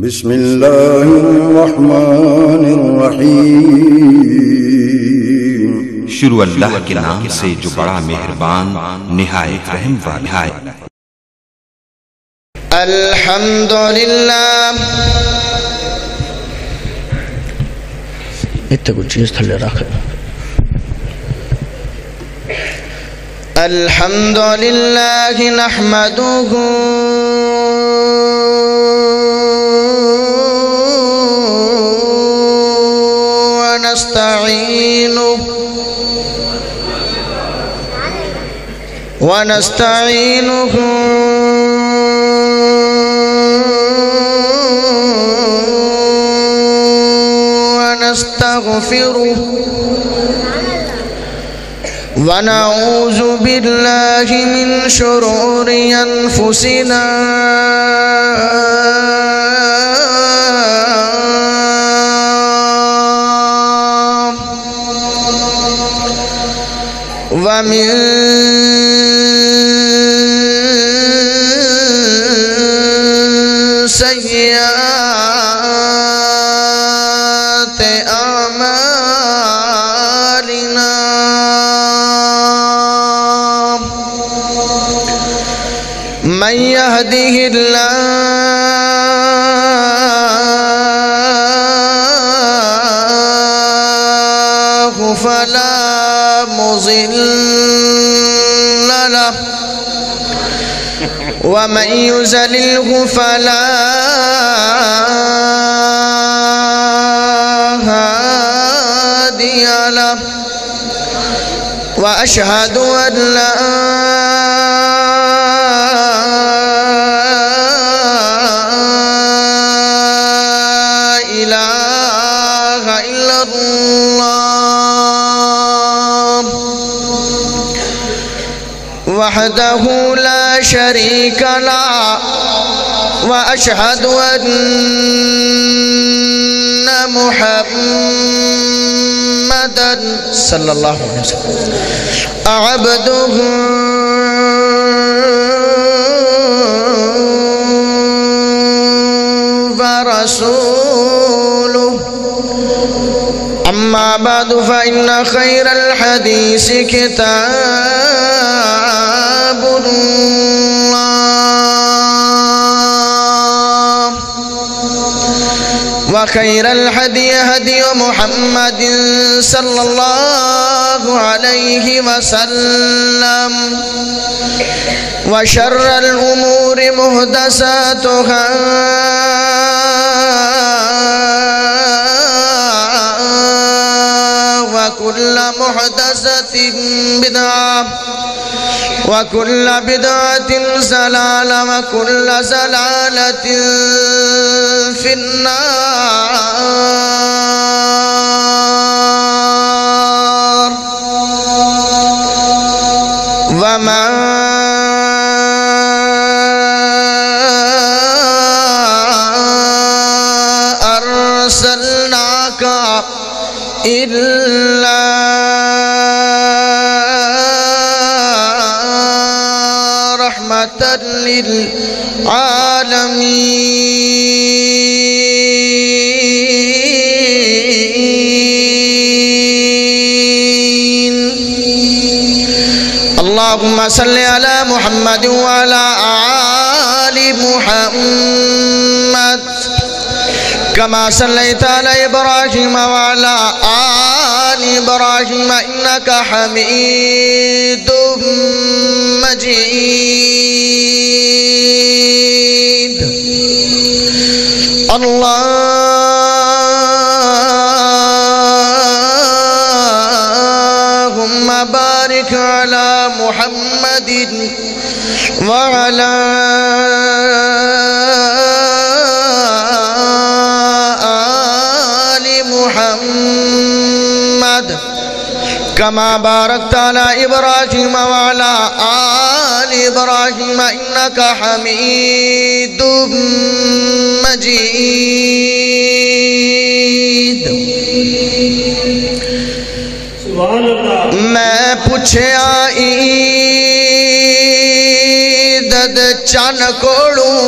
بسم اللہ الرحمن الرحیم شروع اللہ کے نام سے جو بڑا مہربان نہایت رحم والا ہے۔ الحمدللہ اتنے کچھ چیز تھلے رکھ۔ الحمدللہ نحمدہ ونستعینہ ونستغفرہ ونعوذ باللہ من شرور انفسنا ومن سیئات اعمالنا من يهده الله فلا مضل له ومن يضلله فلا هادي له وأشهد أن لا إله إلا الله وحده لا شريك له وأشهد أن محمدًا صلى الله عليه وسلم عبده ورسوله أما بعد فإن خير الحديث كتاب الله وخير الهدي هدي محمد صلى الله عليه وسلم وشر الأمور محدثاتها وكل محدثة بدعة وكل بدعة ضلالة وكل ضلالة في النار وما أرسلناك إلا رحمة للعالمين اللهم صل على محمد وعلى آل محمد كما صليت على إبراهيم وعلى آل إبراهيم إنك حميد مجيد اللهم بارك على محمد وعلى محمد كما باركت على إبراهيم وعلى آل إبراهيم إنك حميد مجيد میں پوچھیا عید چن کوڑوں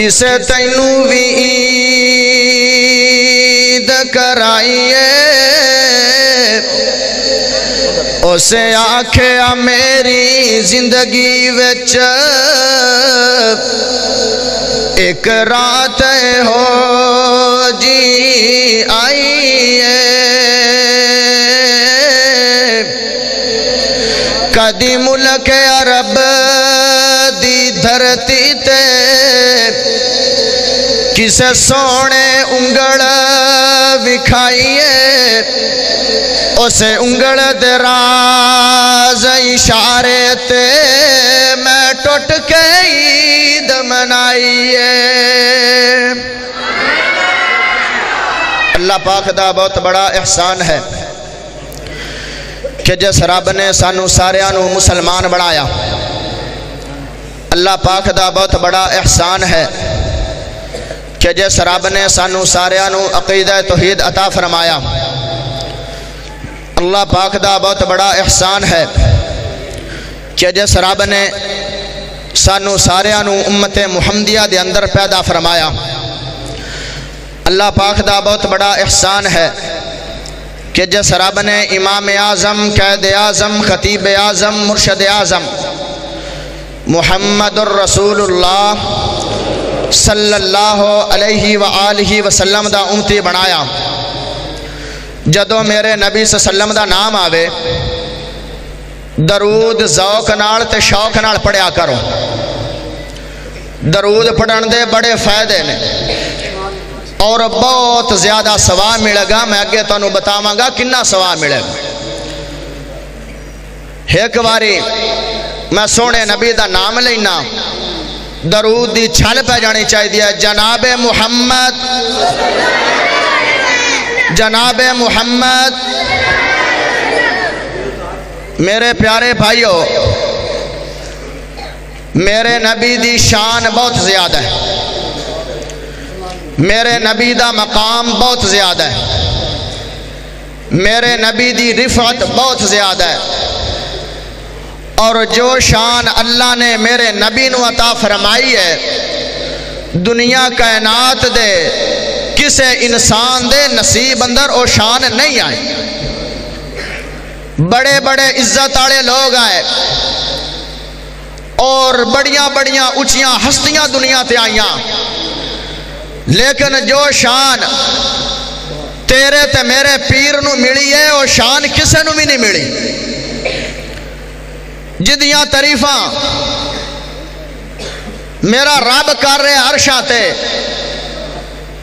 کسے تینوں بھی عید کرائیے اسے آکھیا میری زندگی وچ ایک رات ہو جی آئیے کدی ملک عرب دی دھرتی تے کسے سونے انگڑ وکھائیے اسے انگڑ دراز اشارے تے میں ٹوٹ کے عید منائیے اللہ پاک دا بہت بڑا احسان ہے کہ جس رب نے سانو ساریانو مسلمان بنایا اللہ پاک دا بہت بڑا احسان ہے کہ جس رب نے سانو ساریانو عقیدہ توحید عطا فرمایا اللہ پاک دا بہت بڑا احسان ہے کہ جس رب نے سانو ساریانو امت محمدیہ دے اندر پیدا فرمایا اللہ پاک دا بہت بڑا احسان ہے کہ جس رب نے امام اعظم قائد اعظم خطیب اعظم مرشد اعظم محمد الرسول اللہ صلی اللہ علیہ وآلہ وسلم دا امتی بنایا جدو میرے نبی صلی اللہ علیہ وسلم دا نام آوے درود ذوق نال تے شوق نال پڑھیا کرو درود پڑھن دے بڑے فائدے نے اور بہت زیادہ ثواب ملے گا میں آگے تو انہوں بتاواں گا کنا ثواب ملے گا ایک باری میں سونے نبی دا نام لینا درود دی چھل پہ جانی چاہی دیا جناب محمد جناب محمد میرے پیارے بھائیو میرے نبی دی شان بہت زیادہ ہے میرے نبی دا مقام بہت زیادہ ہے میرے نبی دی رفعت بہت زیادہ ہے اور جو شان اللہ نے میرے نبی نو عطا فرمائی ہے دنیا کائنات دے کسے انسان دے نصیب اندر او شان نہیں آئے بڑے بڑے عزت آڑے لوگ آئے اور بڑیاں بڑیاں اونچیاں ہستیاں دنیا تے آئیاں لیکن جو شان تیرے تے میرے پیر نو ملی ہے وہ شان کسے نو بھی نہیں ملی جدیاں تعریفاں میرا رب کر رہے عرشاں تے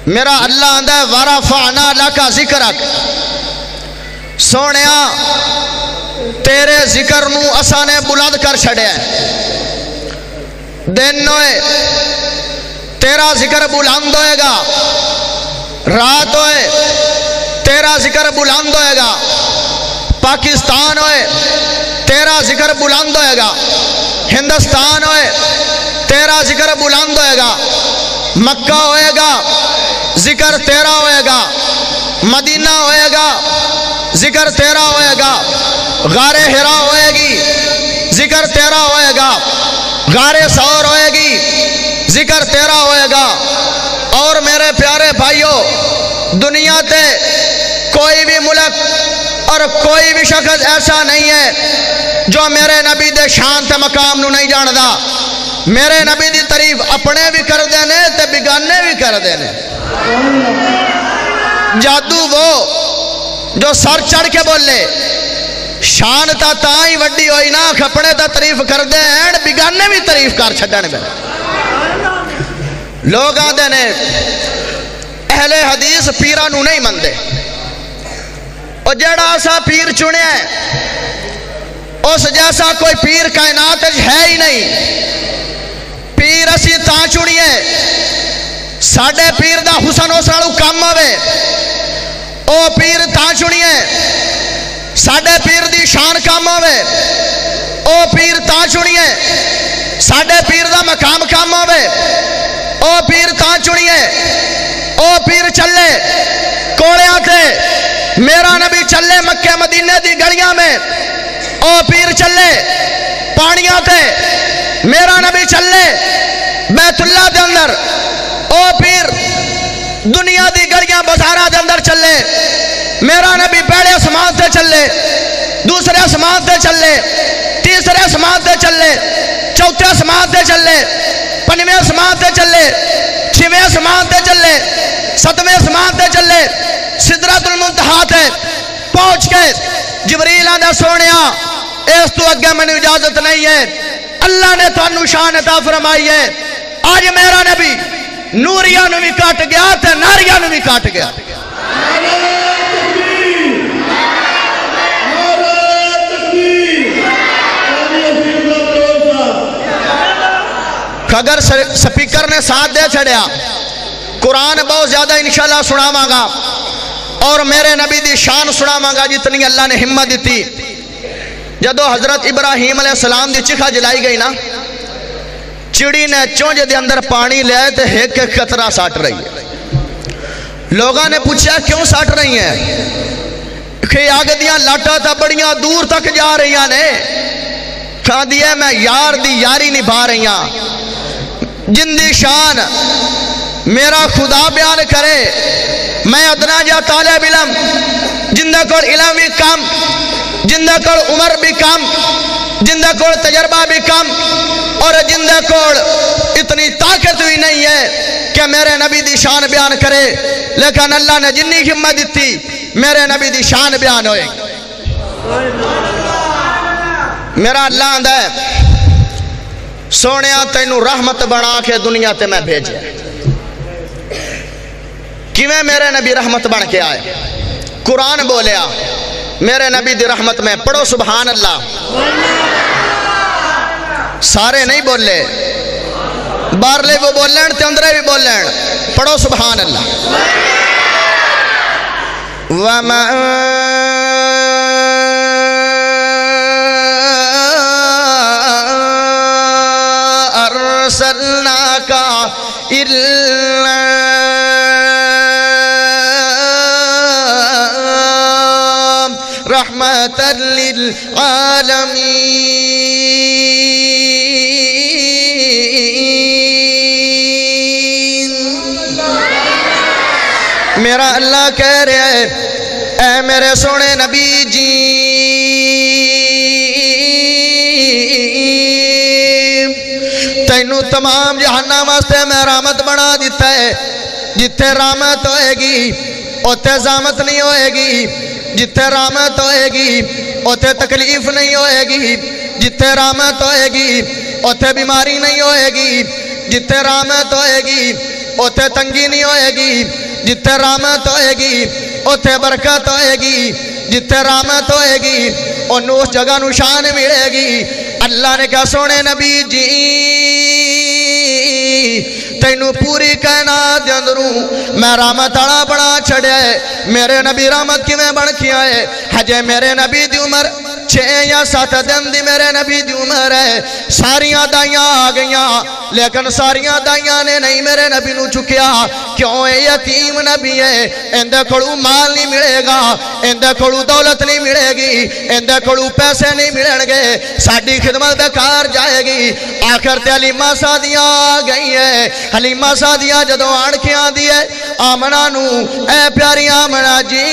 میرا اللہ اندہ ورفعنا لکا ذکرک سونیا تیرے ذکر نو اساں نے بلند کر چھڑے ہیں دن نوئے تیرا ذکر بلند ہوئے گا رات ہوئے تیرا ذکر بلند ہوئے گا پاکستان ہوئے تیرا ذکر بلند ہوئے گا ہندوستان ہوئے تیرا ذکر بلند ہوئے گا مکہ ہوئے گا ذکر تیرا ہوئے گا مدینہ ہوئے گا ذکر تیرا ہوئے گا غار حرا ہوئے گی ذکر تیرا ہوئے گا غار ثور ہوئے گی ذکر تیرا ہوئے گا اور میرے پیارے بھائیوں دنیا تے کوئی بھی ملک اور کوئی بھی شخص ایسا نہیں ہے جو میرے نبی دے شان تے مقام نو نہیں جاندہ میرے نبی دی تعریف اپنے بھی کر دینے تے بگانے بھی کر دینے جادو وہ جو سر چڑھ کے بولے شان تا تائیں وڈی ہوئی نا کھپڑے تا تعریف کر دے ہیں بگانے بھی تعریف کر چھڑنے میں لوگ آدھے نے اہل حدیث پیرانو نہیں مندے اور جڑا سا پیر چنے ہیں اس جیسا کوئی پیر کائنات ہے ہی نہیں پیر اسی تاں چنیے ساڑھے پیر دا حسن و ساڑھو کم ہوئے او پیر تاں چنیے ساڑھے پیر دی شان کم ہوئے او پیر تاں چنیے ساڑھے پیر دا مقام کم ہوئے او پیر تاں چنیے او پیر چلے کوڑے آتے میرا نبی چلے مکہ مدینے دی گڑیاں میں او پیر چلے پانیاں تے میرا نبی چلے بیت اللہ دے اندر او پھر دنیا دی گڑیاں بازارہ دے اندر چلے، میرا نبی پہلے اسمان تے چلے، دوسرے اسمان تے چلے، تیسرے اسمان تے چلے، چوتھے اسمان تے چلے، پنجویں اسمان تے چلے، چھویں اسمان تے چلے، ستویں اسمان تے چلے، سدرۃ المنتہا تے پہنچ کے جبریل آندا سونیا اس تو اگے میں اجازت نہیں ہے، اللہ نے تو انو شان عطا فرمائی ہے۔ آج میرا نبی نوریاں نو بھی کٹ گیا تے ناریاں نو بھی کٹ گیا۔ اگر سپیکر نے ساتھ دے چھڑیا قرآن بہت زیادہ انشاءاللہ سناواں گا اور میرے نبی دی شان سناواں گا جتنی اللہ نے ہمت دیتی۔ جدو حضرت ابراہیم علیہ السلام دی چکھا جلائی گئی نا، چڑی نے چونجے دے اندر پانی لے تے ایک ایک قطرہ ساٹ رہی ہے۔ لوگاں نے پوچھا کیوں ساٹ رہی ہیں؟ کہ آگے دیاں لاٹا تا بڑیاں دور تک جا رہی نے، کہا دیا میں یار دی یاری نبھا رہی ہیں۔ جن دی شان میرا خدا بیان کرے، میں ادنا جا طالب علم، جندہ کول علم بھی کم، جندہ کول عمر بھی کم، جندہ کول تجربہ بھی کم، اور جندہ کول اتنی طاقت بھی نہیں ہے کہ میرے نبی دی شان بیان کرے، لیکن اللہ نے جنی ہمت دیتی میرے نبی دی شان بیان ہوئے۔ میرا اللہ آندہ ہے سونیا تینو رحمت بنا کے دنیا تے میں بھیجے۔ کیویں میرے نبی رحمت بن کے آئے؟ قرآن بولیا میرے نبی دی رحمت میں، پڑھو سبحان اللہ۔ سارے نہیں بولے، بارلے وہ بولن تے اندرے بھی بولن، پڑھو سبحان اللہ۔ وَمَا أَرْسَلْنَاكَ إِلَّا رَحْمَةً لِلْعَالَمِينَ۔ میرا اللہ کہہ رہے ہیں اے میرے سونے نبی جی، تینو تمام جہنم واسطے میں رحمت بنا دیتا ہے۔ جتھے رحمت ہوئے گی اوتھے زحمت نہیں ہوئے گی، جتھے رحمت ہوئے گی اوتھے تکلیف نہیں ہوئے گی، جتھے رحمت ہوئے گی اوتھے بیماری نہیں ہوئے گی، جتھے رحمت ہوئے گی اوتھے تنگی نہیں ہوئے گی، جتھے رحمت ہوئے گی اوتھے برکت ہوئے گی، جتھے رحمت ہوئے گی انہوں اس جگہ نشان ملے گی۔ اللہ نے کہا سونے نبی جی تینو پوری کائنات دے اندروں میں رحمت آڑا بڑا چھڑیا ہے۔ میرے نبی رحمت کی میں بڑھ کیا ہے، حجے میرے نبی دی عمر 6 یا 7 دن دی میرے نبی دی عمر ہے۔ ساریاں دائیاں آ گئیاں لیکن ساریاں دائیاں نے نہیں میرے نبی نو چکیا، کیوں اے یتیم نبی ہے، اندے کھڑو مال نہیں ملے گا، اندے کھڑو دولت نہیں ملے گی، اندے کھڑو پیسے نہیں ملیں گے، ساڑی خدمت بیکار جائے گی۔ آخر تے حلیمہ سعدیہ آ گئی ہے۔ حلیمہ سعدیہ جدو آنکھیاں دیئے آمنہ نو، اے پیاری آمنہ جی،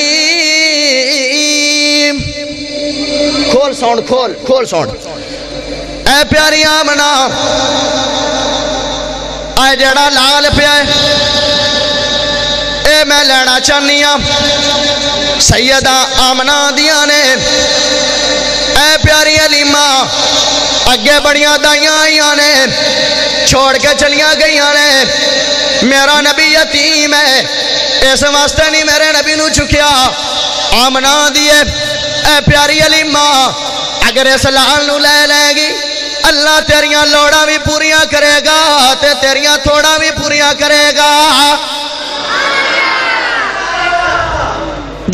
کھول ساؤنڈ، کھول ساؤنڈ، اے پیاری آمنہ اے جڑا لال پہ ہے اے میں لینا چاہنیاں۔ سیدہ آمنہ دیا نے اے پیاری حلیمہ اگے بڑیاں دائیاں آئیاں نے چھوڑ کے چلیاں گئیاں نے، میرا نبی یتیم ہے اس واسطے نہیں میرے نبی نو چکیا۔ آمنہ دیے اے پیاری حلیمہ اگر اس لال نو لے لے گی اللہ تیریاں لوڑا بھی پوریاں کرے گا تے تیریاں تھوڑا بھی پوریاں کرے گا۔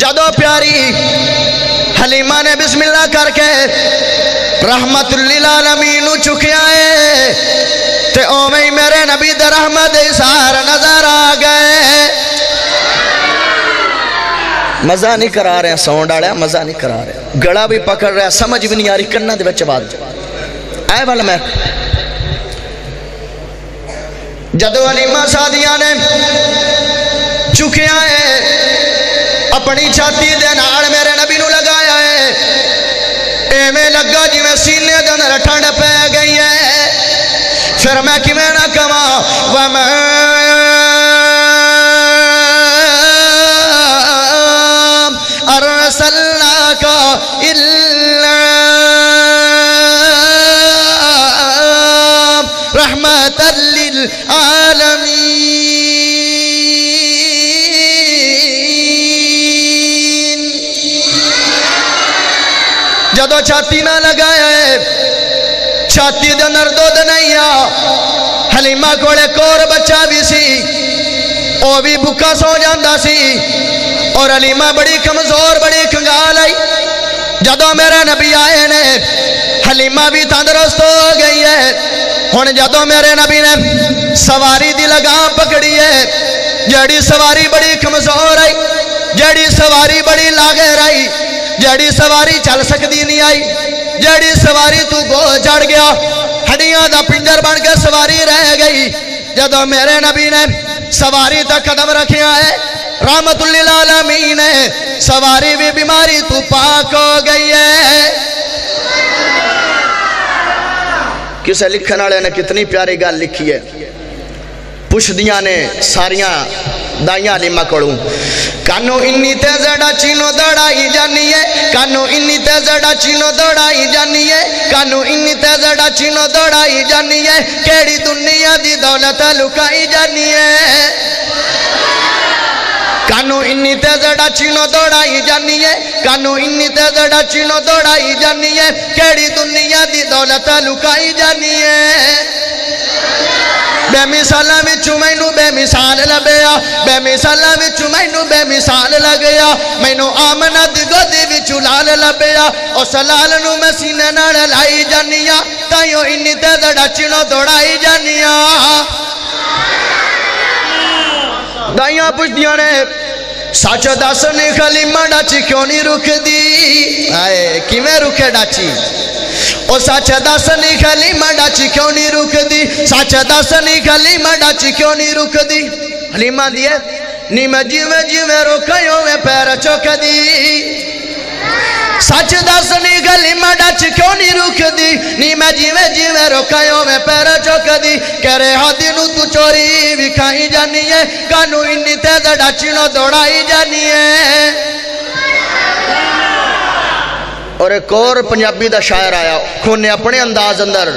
جدو پیاری حلیمہ نے بسم اللہ کر کے رحمت للعالمین چکیا ہے تے اومیں میرے نبی دے رحمت اظہار نظر آ گئے۔ مزہ نہیں کرا رہے ہیں، ساؤنڈ آڑیا مزہ نہیں کرا رہے ہیں، گڑا بھی پکڑ رہے ہیں، سمجھ بھی نہیں آ رہی کنہ دے بچے بات آئے والا میں جدو حلیمہ سعدیہ نے چکیا ہے اپنی چھاتی دے نال میرے نبی نو لگایا ہے، ایویں لگا جی میں سینے دے اندر ٹھنڈ پہ گئی ہے۔ پھر میں کیویں نہ کہواں وَمَا أَرْسَلْنَاكَ إِلَّا رَحْمَةً لِلْعَالَمِينَ۔ جدو چھاتی نہ لگایا ہے، چھاتی دے اندر دودھ نہیں آ، حلیمہ کوڑے کور بچہ بھی سی، او بھی بھکا سو جاندہ سی، اور حلیمہ بڑی کمزور بڑی کنگال آئی۔ جدو میرے نبی آئے نے حلیمہ بھی تندرست ہو گئی ہے۔ ہن جدو میرے نبی نے سواری دی لگام پکڑی ہے، جڑی سواری بڑی کمزور آئی، جڑی سواری بڑی لاغر آئی، جڑی سواری چل سکتی نہیں آئی، جڑی سواری تو گو چڑھ گیا، ہڈیاں دا پنجر بن کے سواری رہ گئی۔ جدو میرے نبی نے سواری تک قدم رکھیا ہے، رحمت للعالمین ہے، سواری بھی بیماری تو پاک ہو گئی ہے۔ کسے لکھن والے نے کتنی پیاری گل لکھی ہے، پوچھدیاں نے ساریاں دائیاں حلیمہ کڑوں، کانو انی تیزڑا چینو دوڑائی جانی ہے، کانو انی تیزڑا چینو دوڑائی جانی ہے، کانو انی تیزڑا چینو دوڑائی جانی ہے، کیڑی دنیا دی دولت لکائی جانی ہے۔ کانو انی تیزڑا چینو دوڑائی جانی ہے، کانو انی تیزڑا چینو دوڑائی جانی ہے، کیڑی دنیا دی دولت لکائی جانی ہے۔ بے مثالاں وچوں مینوں بے مثال لبیا، بے مثالاں وچوں مینوں بے مثال لگیا، مینوں آمنہ دی گودی وچوں لال لبیا، اس لال نو میں سینے نال لائی جانیاں، تائیوں انی تیزڑا چینو دوڑائی جانیاں۔ دائیاں پوچھدیاں نے سچ دس نی حلیمہ ڈاچی کیوں نہیں رک دی؟ آئے کیویں رکے ڈاچی؟ او سچ دس نی حلیمہ ڈاچی کیوں نہیں رک دی؟ سچ دس نی حلیمہ ڈاچی کیوں نہیں رک دی؟ حلیمہ دیئے نی میں جیویں جیویں روکیوں میں پیر چوک دی، سچ دس نی حلیمہ ڈاچی کیوں نہیں رک دی؟ نی میں جیویں جیویں روکیوں میں پیر چوک دی، کہہ رہے ہاتھی نو تو چوری بھی کھائی جانی ہے، کانو انی تیز ڈاچی نو دوڑائی جانی ہے۔ اور ایک اور پنجابی دا شاعر آیا، کھونے اپنے انداز اندر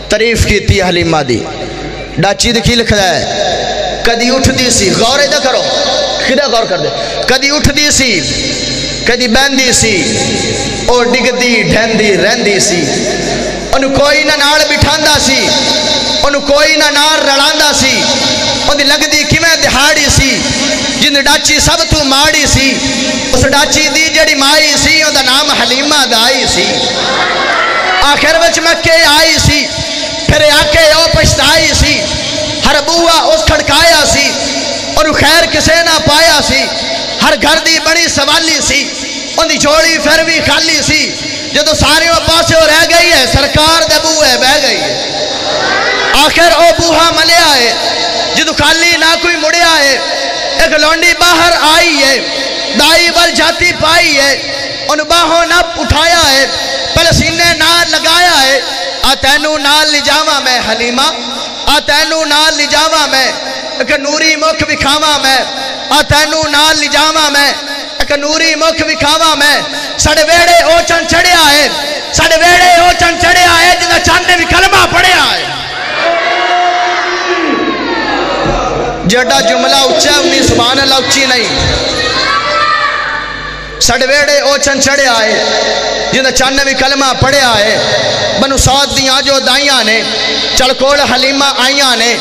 تعریف کیتی حلیمہ دی، ڈاچی دکھی لکھ رہا ہے، کدی اٹھ دی سی، غور ایدہ کرو، خدا غور کر دے، کدی اٹھ دی سی، کدی بین دی سی، اور ڈگ دی ڈھین دی رہن دی سی، انہوں کوئی نہ نار بٹھاندہ سی، انہوں کوئی نہ نار رڑاندہ سی، انہوں لگ دی کیویں دہاڑی سی، جن ڈاچی سب تو ماڑی سی، اس ڈاچی دی جڑی مائی سی، ان دا نام حلیمہ دائی سی۔ آخر وچ مکے آئی سی، پھر آکے او پشتائی سی، ہر بوہ اس کھڑکایا سی، انہوں خیر کسے نہ پایا سی، ہر گھر دی بڑی سوالی سی، ان دی جوڑی پھر بھی خالی سی، جدو سارے پاسے ہو رہ گئی ہے، سرکار دے بوئے بہ گئی ہے۔ آخر او بوہا ملے آئے، جدو خالی نہ کوئی مڑے آئے، ایک لونڈی باہر آئی ہے، دائی بل جاتی پائی ہے، ان باہوں نہ اٹھایا ہے، پہلے سینے نال لگایا ہے، آتینو نال لجاوہ میں حلیمہ، آتینو نال لجاوہ میں، ایک نوری مکھ بکھاوہ میں، آتینو نال لجاوہ میں، ایک نوری مکھ بکھاوہ میں، ساڑھے ویڑے او چن چڑھے آئے، ساڑھے ویڑے او چن چڑھے آئے، جنہا چاندے بھی کلمہ پڑھے آئے۔ جڑا جملہ اچھا امی سبحان اللہ اچھی نہیں، ساڑھے ویڑے او چن چڑھے آئے، جنہا چاندے بھی کلمہ پڑھے آئے، بنو سعد دیاں جو دائیاں نے، چلکوڑ حلیمہ آئیاں نے،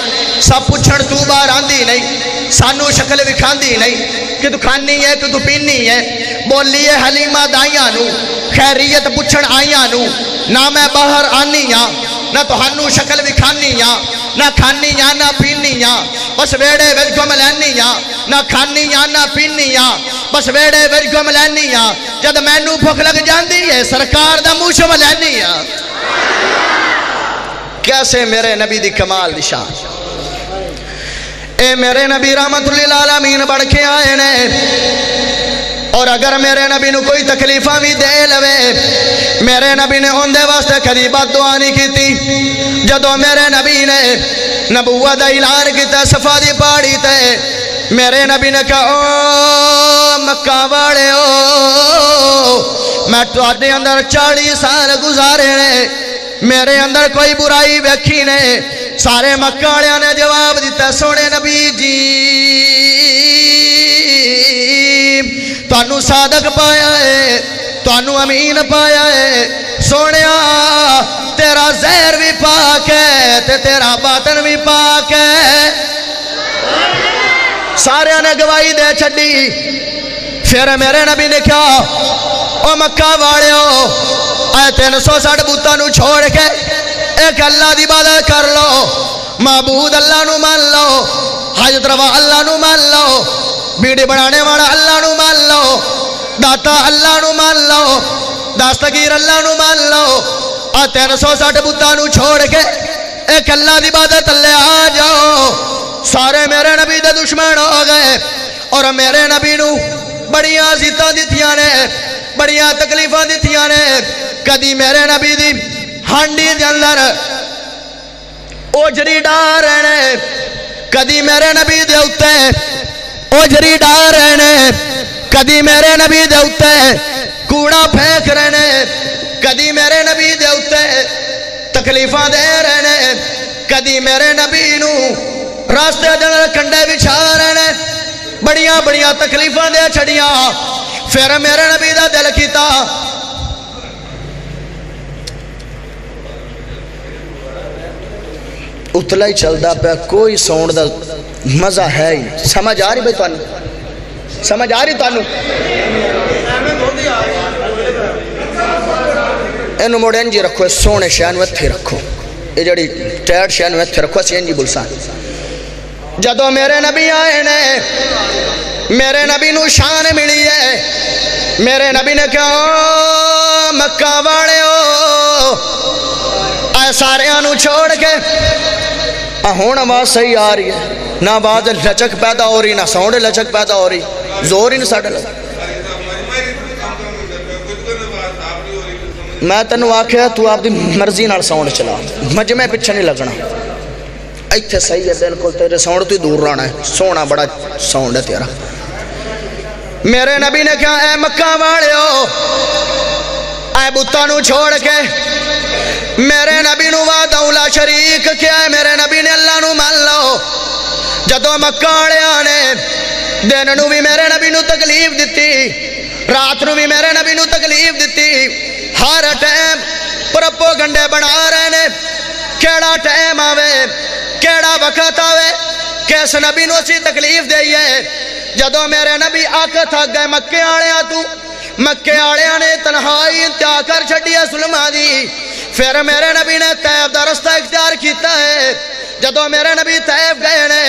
سب پچھڑ تو بار آندی نہیں، سانو شکل وکھاندی نہیں، کہ تو کھانی ہے کہ تو پینی ہے، بولی ہے حلیمہ دائیاں نو، خیریت پچھڑ آئیاں نو، نہ میں باہر آنیاں، نہ تو ہنو شکل وکھانیاں، نہ کھانیاں نہ پینیاں، بس ویڑے ویج گم لینیاں، نہ کھانیاں نہ پینیاں، بس ویڑے ویج گم لینیاں، جد مینو بھوک لگ جاندی ہے سرکار دا موشم لینیاں۔ کیسے میرے نبی دی کمال دی شان، اے میرے نبی رحمت للعالمین بڑھ کے آئے نے، اور اگر میرے نبی نو کوئی تکلیفہ بھی دے لوے، میرے نبی نے ہوندے واسطے کدی بد دعا نہیں کیتی۔ جدو میرے نبی نے نبوت دا اعلان کیتا صفا دی پہاڑی تے، میرے نبی نے کہا او مکہ والے او، میں تواڈے اندر 40 سال گزارے نے، میرے اندر کوئی برائی ویکھی نے۔ سارے مکہ والے نے جواب دیتا سونے نبی جی تانوں صادق پایا ہے، تانوں امین پایا ہے، سونیا تیرا زہر بھی پاک ہے تے تیرا باطن بھی پاک ہے۔ سارے نے گواہی دے چھڈی۔ پھر میرے نبی نے کہا او مکہ والےو، اے 360 بتاں نو چھوڑ کے ایک اللہ دی عبادت کر لو، معبود اللہ نو مان لو، حاجت روا اللہ نو مان لو، بیڑی بنانے والا اللہ نو مان لو، داتا اللہ نو مان لو، دستگیر اللہ نو مان لو، 360 بتاں نو چھوڑ کے ایک اللہ دی عبادت لے آ جاؤ۔ سارے میرے نبی دے دشمن ہو گئے اور میرے نبی نو بڑیاں عزتاں دتیاں نے، بڑیاں تکلیفاں دتیاں نے۔ کدی میرے نبی دی ہانڈی دے اندر اوجری ڈار رہنے، کدی میرے نبی دے اُتے اوجری ڈار رہنے، کدی میرے نبی دے اُتے کوڑا پھینک رہنے، کدی میرے نبی دے اُتے تکلیفاں دے رہنے، کدی میرے نبی نو راستے جنر کنڈے بچھا رہنے، بڑیاں بڑیاں تکلیفاں دے چھڑیاں۔ پھر میرے نبی دا دل کیتا اتلا ہی چلدا پہ، کوئی ساؤنڈ دا مزہ ہے ہی۔ سمجھ آ رہی بھائی تانوں؟ سمجھ آ رہی تانوں؟ اینو موڑ انجی رکھو، سونے شہن ویتھے رکھو، یہ جڑی ٹیٹ شہن ویتھے رکھو، اسی انجی بلسان۔ جدو میرے نبی آئے نے، میرے نبی نو شان ملی ہے، میرے نبی نے کہا مکہ والے ہو، اے سارے آنو چھوڑ کے ہون آواز صحیح آ رہی ہے، نہ آواز لچک پیدا ہو رہی، نہ ساؤنڈ لچک پیدا ہو رہی، زور ہی نہیں ساڑھے لگا۔ میں تنو آکھیا تو آپ دی مرضی نال ساؤنڈ چلا، مجمع پچھے نہیں لگنا، ایتھے صحیح ہے بالکل، تیرے ساؤنڈ تو ہی دور رہنا ہے، سونا بڑا ساؤنڈ ہے تیرا۔ میرے نبی نے کہا اے مکہ والے ہو، اے بتاں نو چھوڑ کے میرے نبی نو وعدہ لا شریک کیا ہے، میرے نبی نے اللہ نو مان لو۔ جدو مکہ والے آنے دن نو بھی میرے نبی نو تکلیف دیتی، رات نو بھی میرے نبی نو تکلیف دیتی، ہر ٹائم پرپو گنڈے بنا رہے نے، کیڑا ٹائم آوے کیڑا وقت آوے کیس نبی نو اسی تکلیف دئیے۔ جدو میرے نبی آکے تھک گئے مکے آڑیاں تو، مکے آڑیاں نے تنہائی انتہا کر چھڑیا سلمہ دی۔ پھر میرے نبی نے طیب دا رستہ اختیار کیتا ہے۔ جدو میرے نبی طیب گئے نے،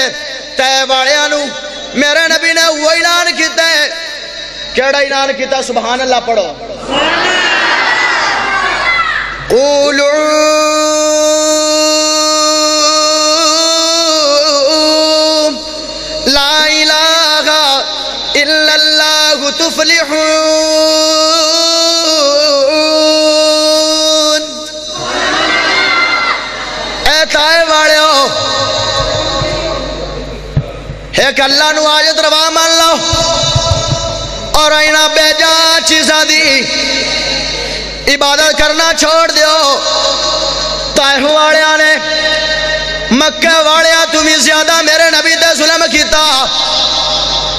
طیب آڑیاں نو میرے نبی نے وہ اعلان کیتا ہے، کیڑا اعلان کیتا؟ سبحان اللہ پڑھو، قولوا لا الہ الا اللہ تفلحون۔ اے طائف والے ہو، ایک اللہ نو حاجت روا مان لو اور اینا بے جان چیزاں دی عبادت کرنا چھوڑ دیو۔ طائف والےاں نے مکہ والےاں تمہیں زیادہ میرے نبی تے ظلم کیتا۔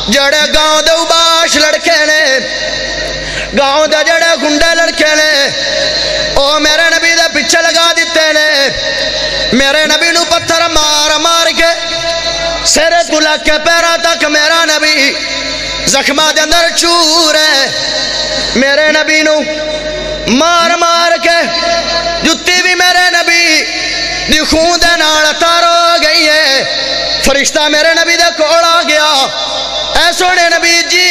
جڑے گاؤں دے اوباش لڑکے نے، گاؤں دے جڑے گنڈے لڑکے نے، او میرے نبی دے پیچھے لگا دیتے نے۔ میرے نبی نو پتھر مار مار کے سرے تو لگ کے پیرا تک میرا نبی زخمہ دے اندر چور ہے۔ میرے نبی نو مار مار کے جتی بھی میرے نبی دی خون دے نال تار ہو گئی ہے۔ فرشتہ میرے نبی دے کول آ گیا، اے سونے نبی جی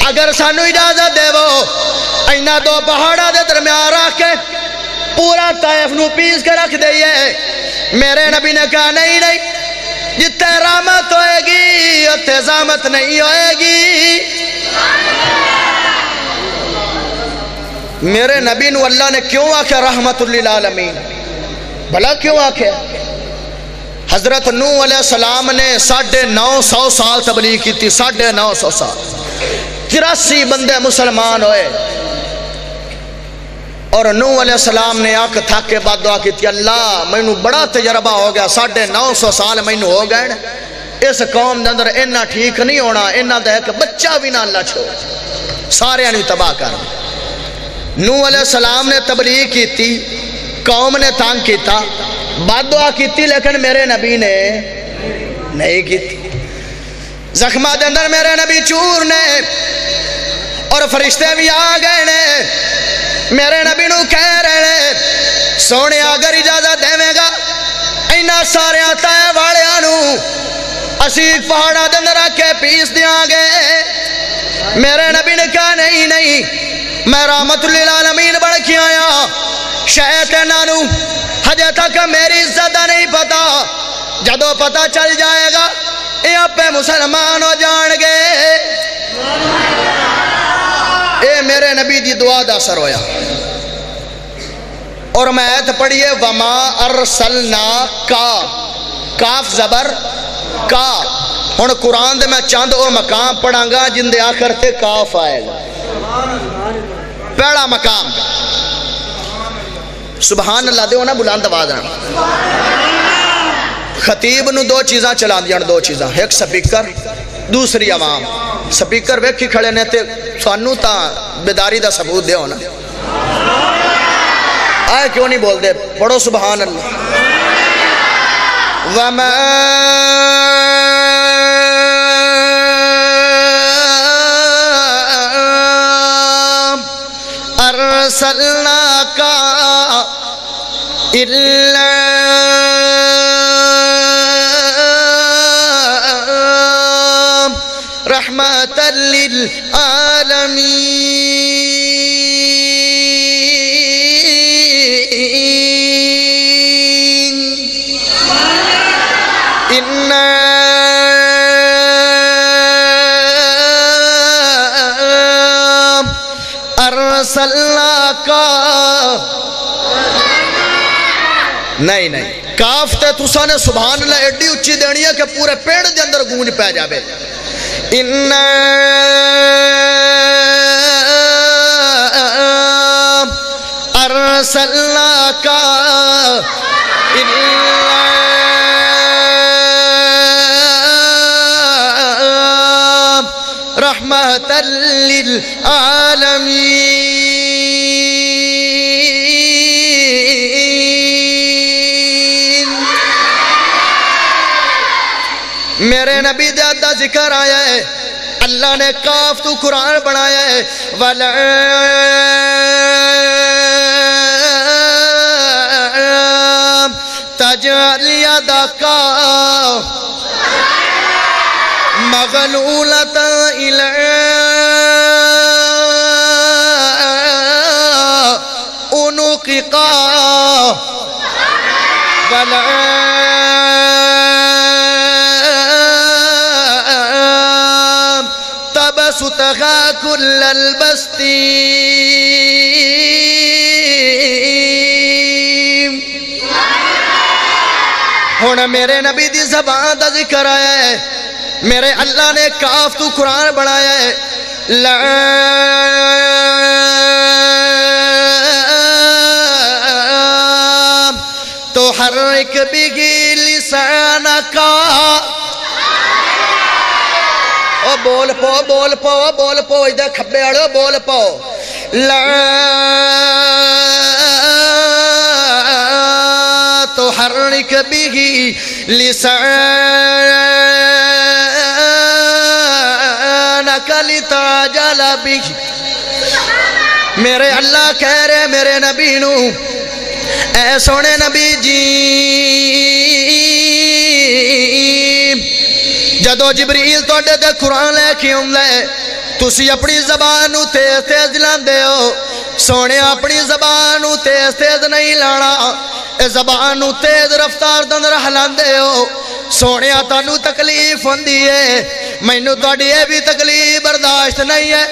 اگر سانو اجازت دے وہ اینا دو پہاڑا دے درمیان رکھ کے پورا طائف نو پیس کے رکھ دئیے. میرے نبی نے کہا نہیں نہیں، جتے رحمت ہوئے گی اتھے زحمت نہیں ہوئے گی. میرے نبی نو اللہ نے کیوں آکھا رحمت للعالمین؟ بھلا کیوں آکھا؟ حضرت نوح علیہ السلام نے 950 سال تبلیغ کی تھی. 950 سال 83 بندے مسلمان ہوئے. اور نوح علیہ السلام نے آکھ تھک کے بعد دعا کی تھی، اللہ میں نو بڑا تجربہ ہو گیا، 950 سال میں نو ہو گئے، اس قوم دے اندر انہا ٹھیک نہیں ہونا، انہا دے کہ بچہ بھی نہ اللہ چھوڑ، سارے انہی تباہ کر. نوح علیہ السلام نے تبلیغ کی تھی، قوم نے تانگ کیتا، بد دعا کی تھی، لیکن میرے نبی نے نہیں کی تھی. زخمہ دے اندر میرے نبی چور نے اور فرشتے بھی آ گئے نے. میرے نبی نو کہہ رہے سونے اگر اجازت دے گا اینا سارے آتا ہے والے آنو اسی پہاڑا دے اندر آکے پیس دیا گے. میرے نبی نے کہا نہیں نہیں، میں رحمت للعالمین بڑھ کے آیا، شیطانانو حجے تک میری عزت نہیں پتا، جدو پتا چل جائے گا یہ پہ مسلمان ہو جان گے. اے میرے نبی دی دعا دا اثر ہویا. اور میں آیت پڑھئے وما ارسلنا کا، کاف زبر کا. ہن قرآن دے میں چاند او مقام پڑھاں گا جن دے آخر تے کاف آئے گا. پہلا مقام سبحان اللہ دے ہونا بلند آواز آنا. خطیب نو دو چیزاں چلا دیا، دو چیزاں، ایک سپیکر دوسری عوام. سپیکر ویکھی کھڑے نے تے سانو تا بیداری دا ثبوت دے ہونا. آئے کیوں نہیں بول دے؟ پڑھو سبحان اللہ. وَمَا أَرْسَلْنَاكَ إِلَّا رحمة للعالمين. إنا أرسلناك نہیں نہیں، کاف تے تساں نے سبحان اللہ ایڈی اچھی دینی ہے کہ پورے پیڑ دے اندر گونج پہ جاوے. إنا أرسلناك إلا رحمة للعالمين. میرے نبی دادا ذکر آیا ہے، اللہ نے کاف تو قرآن بنایا ہے. وَلَا تَجْعَلْ يَدَكَ مَغْلُولَةً إِلَىٰ عُنُقِكَ وَلَا تبسطها كل البسط. ہونا میرے نبی دی زبان دا ذکر آیا ہے، میرے اللہ نے کاف تو قرآن بنایا ہے. لا تحرک به لسانک. او بول پو بول پو بول پو ادھر کھبے اڑو بول پو. لا تحرک به لسانک لتعجل به. میرے اللہ کہہ رہے میرے نبی نو اے سونے نبی جی، جدو جبریل دے قرآن لے کے آؤندے تسی اپنی زبان نو تیز تیز لاندے ہو، سونے اپنی زبان تیز تیز نہیں لانا اے زبان تیز رفتار دن رہلان دے ہو سونے تانو تکلیف ہوندی ہے مینوں تہاڈی اے بھی تکلیف برداشت نہیں ہے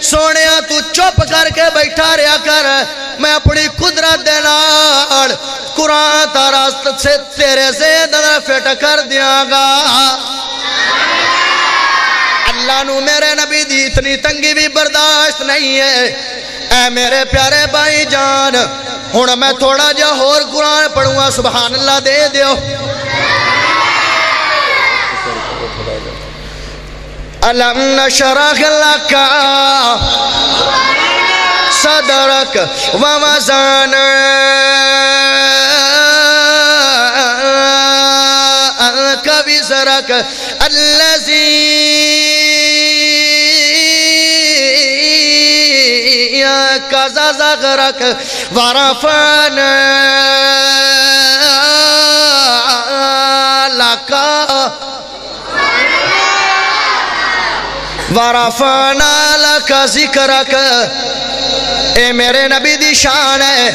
سونے تو چپ کر کے بیٹھا رہیا کر میں اپنی قدرت دے نال قرآن تارا سے تیرے زیدن فٹ کر دیاں گا اللہ نو میرے نبی دی اتنی تنگی بھی برداشت نہیں ہے اے میرے پیارے بھائی جان ہن میں تھوڑا جا اور قرآن پڑھوں گا سبحان اللہ دے دیو ألم نشرح لك صدرك ووضعنا عنك وزرك الذي أنقض ظهرك ورفعنا لك وَرَفَعْنَا لَكَ ذِكْرَكَ اے میرے نبی دی شان ہے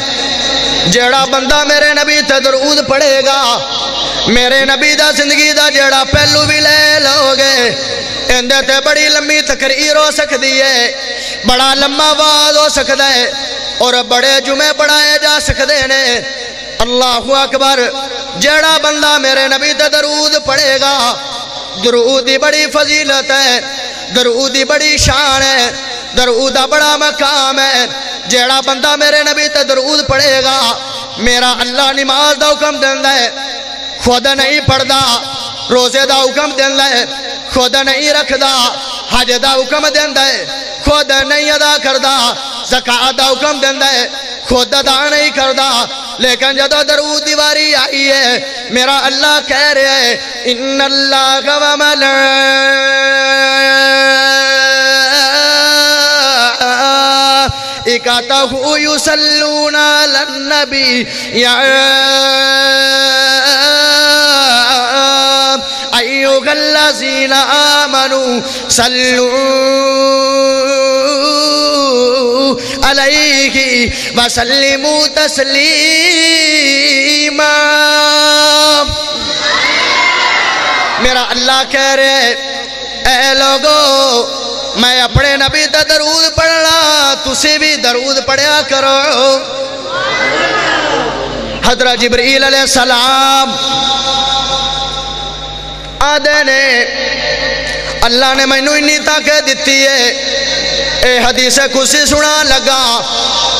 جیڑا بندہ میرے نبی تے درود پڑھے گا میرے نبی دا زندگی دا جیڑا پہلو بھی لے لوگے اندے تے بڑی لمبی تقریر ہو سکتی ہے بڑا لمبا وعظ ہو سکتا ہے اور بڑے جمعے پڑھائے جا سکتے ہیں اللہ اکبر جیڑا بندہ میرے نبی تے درود پڑھے گا درود دی بڑی فضیلت ہے درود دی بڑی شان ہے درود دا بڑا مقام ہے جیڑا بندہ میرے نبی تے درود پڑھے گا میرا اللہ نماز دا حکم دیندہ ہے خود نہیں پڑھدا روزے دا حکم دیندہ ہے خود نہیں رکھدا حج دا حکم دیندہ ہے خود نہیں ادا کردا زکاة دا حکم دیندہ ہے خود ادا نہیں کردا لیکن جدو درود دیواری آئی ہے میرا اللہ کہہ رہے ہیں ان اللہ و ملائکتہ یصلون علی النبی یا ایھا الذین آمنوا صلوا علیہ وسلموا تسلیما میرا اللہ کہہ رہے اے لوگو میں اپنے نبی تے درود پڑھنا تسی بھی درود پڑھیا کرو حضرت جبریل علیہ السلام آدھے نے اللہ نے مینوں انی طاقت دیتی ہے اے حدیث قدسی سنا لگا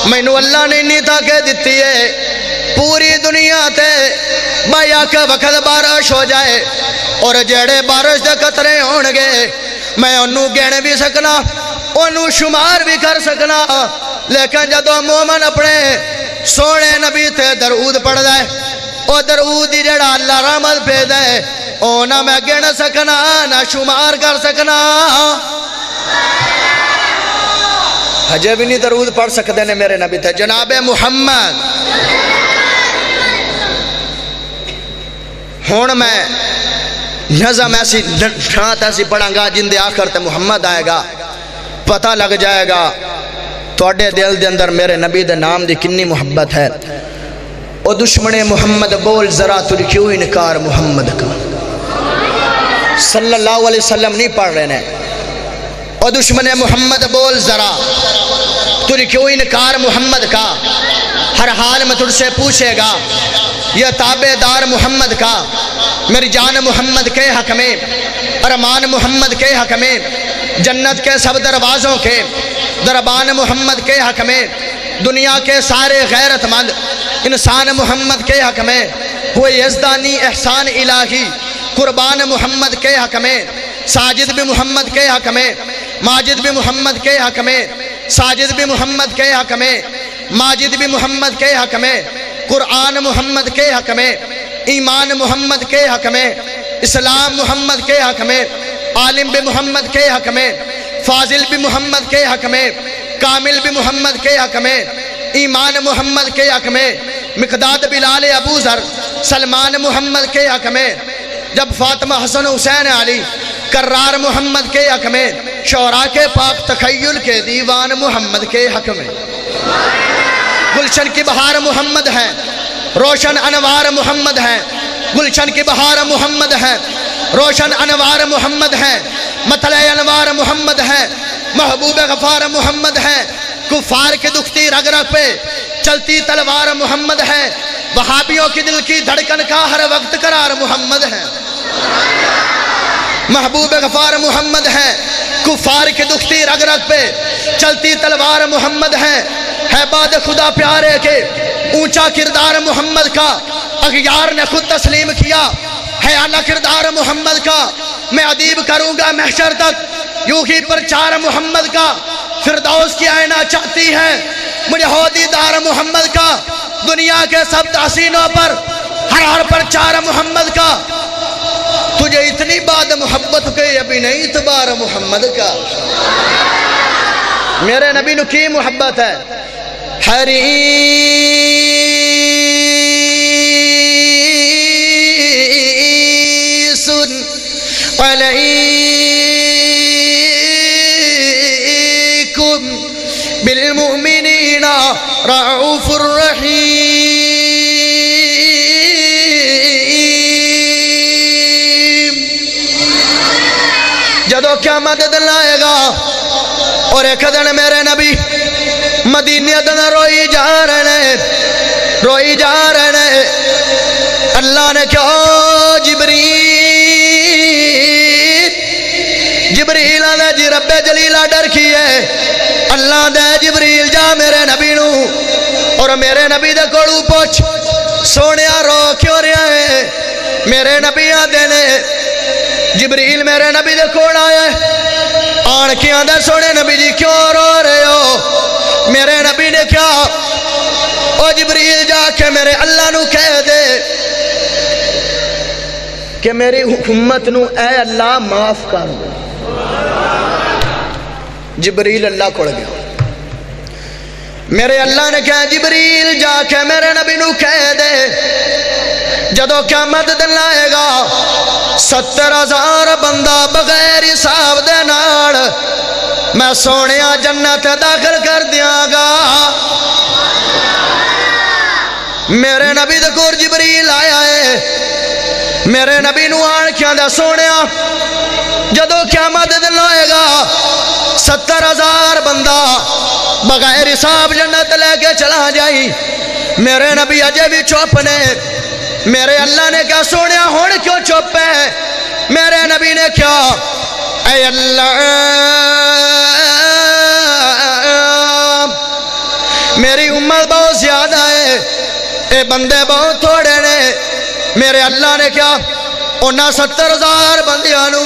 مینوں اللہ نے انی طاقت دیتی ہے پوری دنیا تے بایا کہ وقت بارش ہو جائے اور جڑے بارش دے قطرے ہونگے میں انہوں گینے بھی سکنا انہوں شمار بھی کر سکنا لیکن جدو مومن اپنے سونے نبی تے درود پڑھ دائے او درود دی جڑا اللہ رحمت پہ دائے او نہ میں گن سکنا نہ شمار کر سکنا حجے بھی نہیں درود پڑھ سکتے نے میرے نبی تھے جناب محمد ہون میں نظم ایسی شانت ایسی پڑھاں گا جن دے آخر تے محمد آئے گا پتہ لگ جائے گا توڑے دل دے اندر میرے نبی دے نام دی کنی محبت ہے او دشمن محمد بول ذرا تُر کیوں انکار محمد کا صلی اللہ علیہ وسلم نہیں پڑھ رہے ہیں او دشمن محمد بول ذرا تُر کیوں انکار محمد کا ہر حال میں تجھ سے پوچھے گا یہ تابع دار محمد کا میری جان محمد کے حق میں ارمان محمد کے حق میں جنت کے سب دروازوں کے دربان محمد کے حق میں دنیا کے سارے غیرت مند انسان محمد کے حق میں ہوئے یزدانی احسان الہی قربان محمد کے حق میں ساجد بھی محمد کے حق میں ماجد بھی محمد کے حق میں ساجد بھی محمد کے حق میں ماجد بھی محمد کے حق میں قرآن محمد کے حق میں ایمان محمد کے حق میں اسلام محمد کے حق میں عالم بھی محمد کے حق میں فاضل بھی محمد کے حق میں کامل بھی محمد کے حق میں ایمان محمد کے حق میں مقداد بلال ابو ذر سلمان محمد کے حق میں جب فاطمہ حسن حسین علی کرار محمد کے حق میں شعراء کے پاک تخیل کے دیوان محمد کے حق میں گلشن کی بہار محمد ہے، روشن انوار محمد ہے، گلشن کی بہار محمد ہے، روشن انوار محمد ہے، مطلع انوار محمد ہے، محبوب غفار محمد ہے، کفار کی دکھتی رگ رگ پہ چلتی تلوار محمد ہے، وہابیوں کی دل کی دھڑکن کا ہر وقت قرار محمد ہے، محبوب غفار محمد ہے، کفار کی دکھتی رگ رگ پہ چلتی تلوار محمد ہے باد خدا پیارے کے اونچا کردار محمد کا اغیار نے خود تسلیم کیا ہے اعلیٰ کردار محمد کا، میں ادیب کروں گا محشر تک یوں ہی پرچار محمد کا، فردوس کی آئینہ چاہتی ہے مجھے ہو دیدار محمد کا، دنیا کے سب تحسینوں پر ہر ہر پرچار محمد کا، تجھے اتنی بات محبت کے ابھی نہیں اعتبار محمد کا، میرے نبی نو کی محبت ہے، حریص علیکم بالمؤمنین رعوف الرحیم، جدو قیامت دن آئے گا اور ایک دن میرے نبی مدینہ دن روئی جا رہے اللہ نے کہا جبریل آدھے جی رب جلیلہ ڈر کی ہے، اللہ دے جبریل جا میرے نبی نو اور میرے نبی دے کوڑو پوچھ سونیا رو کیوں رہا ہے، میرے نبی آدھے نے جبریل میرے نبی دے کوڑ آئے آن کی آدھے سونے نبی جی کیوں رو رہے ہو، میرے نبی نے کیا او جبریل جا کے میرے اللہ نو کہہ دے کہ میری حکومت نو اے اللہ معاف کر دے، جبریل اللہ کوڑ گیا، میرے اللہ نے کہا جبریل جا کے میرے نبی نو کہہ دے جدو قیامت دن آئے گا 70,000 بندہ بغیر حساب دے نال میں سونیا جنت داخل کر دیاں گا، میرے نبی دے کور جبریل آیا ہے، میرے نبی نو آن کیا دے سونیا جدو قیامت دن آئے گا 70,000 بندہ بغیر حساب جنت لے کے چلا جائی، میرے نبی اجے بھی چوپ نے، میرے اللہ نے کیا سونیا ہون کیوں چوپ ہے، میرے نبی نے کیا اے اللہ میری امت بہت زیادہ ہے، اے بندے بہت تھوڑے نے، میرے اللہ نے کیا انہاں 70,000 بندیاں نو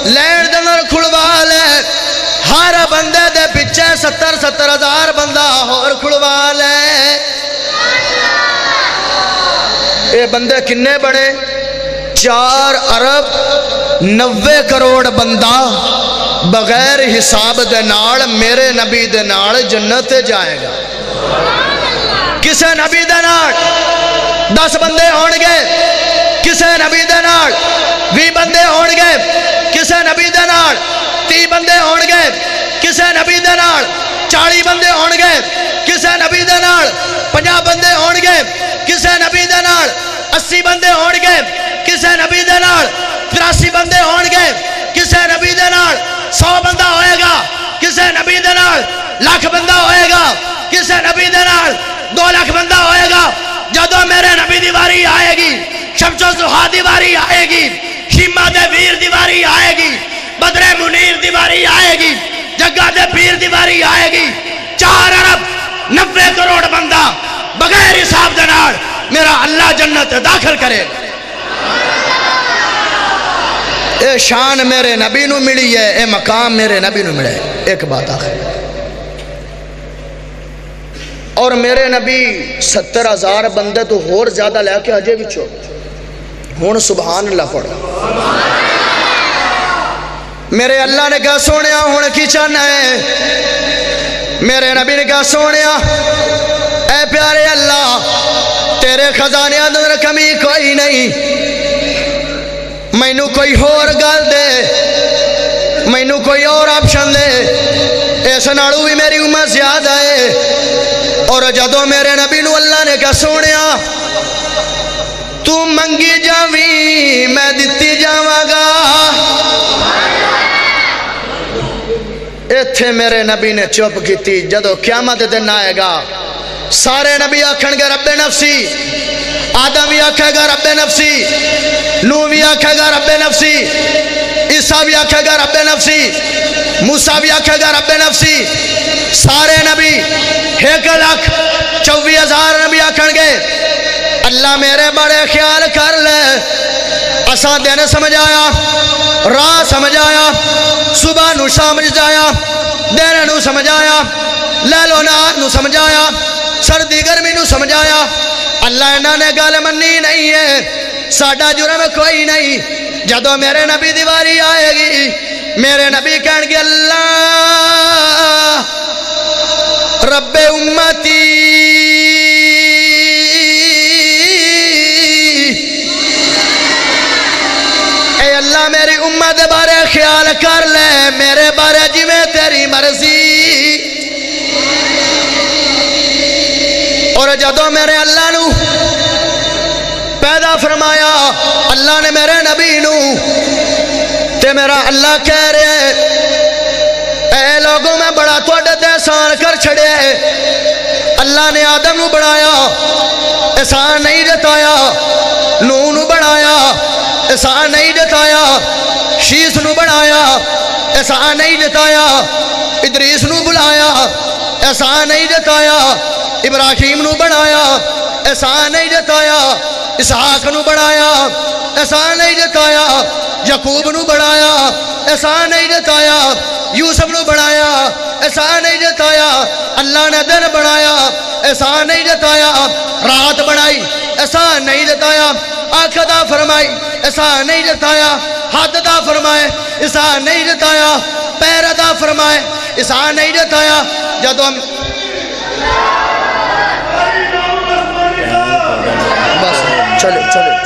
لین دنر کھڑوا لے، ہر بندے دے پچھے 70,000 بندہ اور کھڑوا لے، اے بندے کنے بڑے 4 ارب 90 کروڑ بندہ بغیر حساب دے نال میرے نبی دے نال جنت جائے گا، کسے نبی دے نال 10 بندے ہون گے، کسے نبی دے نال 20 بندے ہون گے، کسے نبی دے نال 30 بندے ہون گے، کسے نبی دے نال 40 بندے ہون گے، کسے نبی دے نال 50 بندے ہون گے، کسے نبی دے نال 80 بندے ہون گے، کسے نبی دے نال 83 بندے ہون گے، کسے نبی دے نال 100 بندہ ہوئے گا، کسے نبی دے نال 1,00,000 بندہ ہوئے گا، کسے نبی دے نال 2,00,000 بندہ ہوئے گا، جدو میرے نبی دیواری آئے گی، شمس و ضحیٰ دیواری آئے گی، شیمہ دے ویر دیواری آئے گی، بدر منیر دیواری آئے گی، جگہ دے پیر دیواری آئے گی، 4 ارب 90 کروڑ بندہ بغیر حساب دے نال میرا اللہ جنت داخل کرے، اے شان میرے نبی نو ملی ہے، اے مقام میرے نبی نو ملے، ایک بات آخر اور میرے نبی 70,000 بندے تو اور زیادہ لے کے اجے بچو ہون سبحان اللہ پڑھ، میرے اللہ نے کہا سونیا ہون کی چاہنا ہے، میرے نبی نے کہا سونیا اے پیارے اللہ تیرے خزانے اندر کمی کوئی نہیں، مینو کوئی اور گل دے، مینو کوئی اور آپشن دے، اس نالو بھی میری امت زیادہ ہے۔ اور جدو میرے نبی نو اللہ نے کہا سونیا تو منگی جاویں میں دتی جاواں گا، ایتھے میرے نبی نے چپ کیتی۔ جدو قیامت دن آئے گا سارے نبی آکھن گے رب نفسی، آدم بھی آکھے گا رب نفسی، نوح بھی آکھے گا رب نفسی، عیسیٰ بھی آکھے گا رب نفسی، موسیٰ بھی آکھے گا رب نفسی۔ سارے نبی 1,24,000 نبی آکھن گے اللہ میرے بڑے خیال کر لے۔ اساں دن سمجھایا، راہ سمجھایا، صبح نو شام جایا، دن نو سمجھایا، لیل و نہار نو سمجھایا، سردی گرمی نو سمجھایا، اللہ انہاں نے گل منی نہیں ہے۔ ساڈا جرم کوئی نہیں۔ جدو میرے نبی دیواری آئے گی میرے نبی کہن گے اللہ رب امتی اے اللہ میری امت بارے خیال کر لے، میرے بارے جی میں تیری مرضی۔ اور جدو میرے اللہ نو پیدا فرمایا، اللہ نے میرے نبی نو تے میرا اللہ کہہ رہے ہیں اے لوگوں میں بڑا توڑے تے احسان کر چھڑے۔ اللہ نے آدم نو بڑھایا، احسان نہیں جتایا، نوح نو بڑھایا، احسان نہیں جتایا، شیس نو بڑھایا، احسان نہیں جتایا، ادریس نو بلایا، احسان نہیں جتایا، ابراہیم نو بڑھایا، احسان نہیں جتایا، اسحاق نو بڑھایا، احسان نہیں جتایا، یعقوب نو بڑھایا، احسان نہیں جتایا، یوسف نو بڑھایا، احسان نہیں جتایا، اللہ نے دن بڑھایا، احسان نہیں جتایا، رات بڑھائی، احسان نہیں جتایا، آنکھ عطا فرمائی، احسان نہیں جتایا، ہاتھ عطا فرمائے، احسان نہیں جتایا، پیر عطا فرمائے، احسان نہیں جتایا۔ جدو ہم بس چلے چلے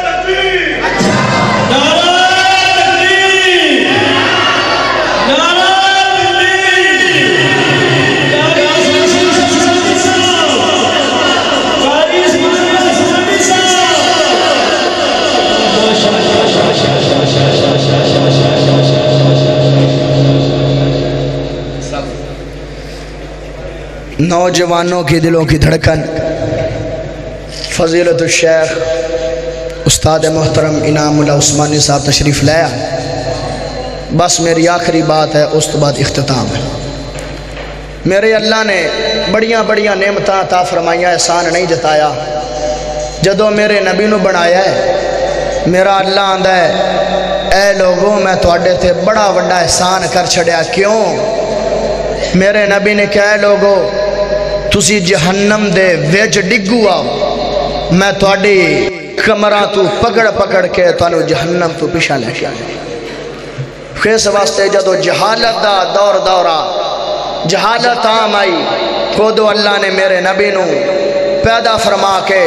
نوجوانوں کی دلوں کی دھڑکن فضیلت الشیخ استاد محترم انعام اللہ عثمانی صاحب تشریف لایا۔ بس میری آخری بات ہے، اس تو بعد اختتام ہے۔ میرے اللہ نے بڑیاں بڑیاں نعمتاں عطا فرمائیاں، احسان نہیں جتایا۔ جدو میرے نبی نو بنایا ہے میرا اللہ آندا ہے اے لوگوں میں تواڈے تے بڑا وڈا احسان کر چھڑیا۔ کیوں؟ میرے نبی نے کہا اے لوگوں تسی جہنم دے ویج ڈگو آؤ، میں تواڈی کمراں تو پکڑ پکڑ کے تانوں جہنم تو پیچھے لے کے آیا۔ اس واسطے جدو جہالت دا دور دورہ جہالت عام آئی، خودو اللہ نے میرے نبی نو پیدا فرما کے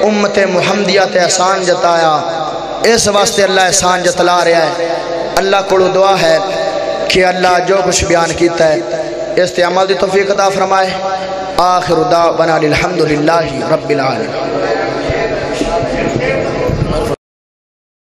امت محمدیہ تے احسان جتایا۔ اس واسطے اللہ احسان جتلا رہا ہے۔ اللہ کو دعا ہے کہ اللہ جو کچھ بیان کیتا ہے اس تے عمل دی توفیق عطا فرمائے۔ آخر دعوانا الحمدللہ رب العالمین۔